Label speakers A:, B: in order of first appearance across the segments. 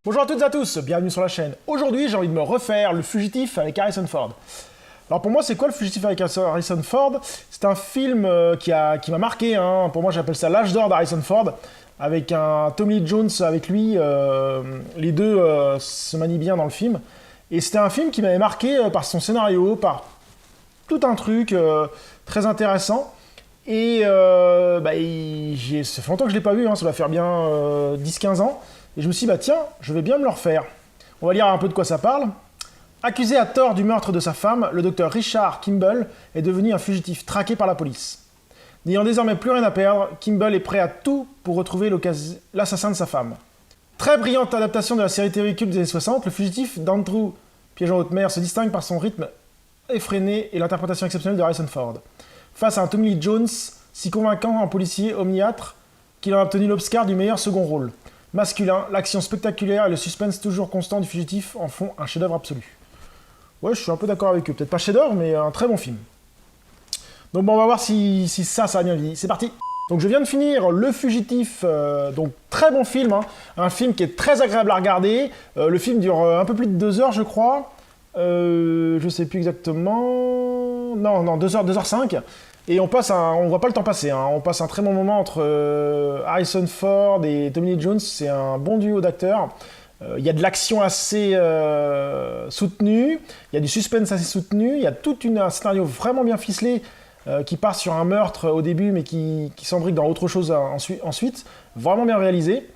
A: Bonjour à toutes et à tous, bienvenue sur la chaîne. Aujourd'hui, j'ai envie de me refaire Le Fugitif avec Harrison Ford. Alors pour moi, c'est quoi Le Fugitif avec Harrison Ford? C'est un film qui m'a marqué, hein. Pour moi, j'appelle ça l'âge d'or d'Harrison Ford, avec un Tommy Lee Jones avec lui. Les deux se manient bien dans le film. Et c'était un film qui m'avait marqué par son scénario, par tout un truc très intéressant. Et ça fait longtemps que je ne l'ai pas vu, hein, ça va faire bien 10-15 ans. Et je me suis dit, bah tiens, je vais bien me le refaire. On va lire un peu de quoi ça parle. Accusé à tort du meurtre de sa femme, le docteur Richard Kimball est devenu un fugitif traqué par la police. N'ayant désormais plus rien à perdre, Kimball est prêt à tout pour retrouver l'assassin de sa femme. Très brillante adaptation de la série télé culte des années 60, le fugitif d'Andrew Piège en haute mer se distingue par son rythme effréné et l'interprétation exceptionnelle de Harrison Ford. Face à un Tommy Lee Jones si convaincant en policier omniâtre qu'il a obtenu l'Oscar du meilleur second rôle. Masculin, l'action spectaculaire et le suspense toujours constant du fugitif en font un chef-d'œuvre absolu. Ouais, je suis un peu d'accord avec eux. Peut-être pas chef-d'œuvre, mais un très bon film. Donc bon, on va voir si ça a bien vieilli. C'est parti. Donc je viens de finir Le Fugitif, donc très bon film, hein. Un film qui est très agréable à regarder. Le film dure un peu plus de 2 heures, je crois. Je sais plus exactement. Non, 2h05. Et on voit pas le temps passer, hein. On passe un très bon moment entre Harrison Ford et Tommy Lee Jones. C'est un bon duo d'acteurs. Il y a de l'action assez soutenue, il y a du suspense assez soutenu, il y a un scénario vraiment bien ficelé qui part sur un meurtre au début mais qui s'embrique dans autre chose ensuite. Vraiment bien réalisé.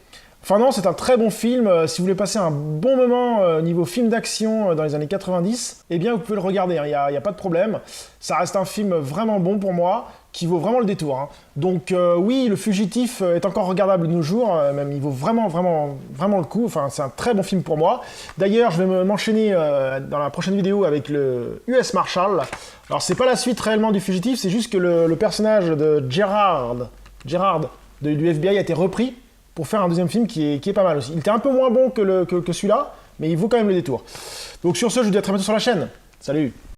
A: Enfin non, c'est un très bon film. Si vous voulez passer un bon moment niveau film d'action dans les années 90, eh bien vous pouvez le regarder, hein. Il n'y a pas de problème. Ça reste un film vraiment bon pour moi, qui vaut vraiment le détour, hein. Donc oui, Le Fugitif est encore regardable de nos jours, même il vaut vraiment le coup. Enfin, c'est un très bon film pour moi. D'ailleurs, je vais m'enchaîner dans la prochaine vidéo avec le US Marshal. Alors c'est pas la suite réellement du Fugitif, c'est juste que le personnage de Gerard du FBI a été repris pour faire un deuxième film qui est pas mal aussi. Il était un peu moins bon que celui-là, mais il vaut quand même le détour. Donc sur ce, je vous dis à très bientôt sur la chaîne. Salut!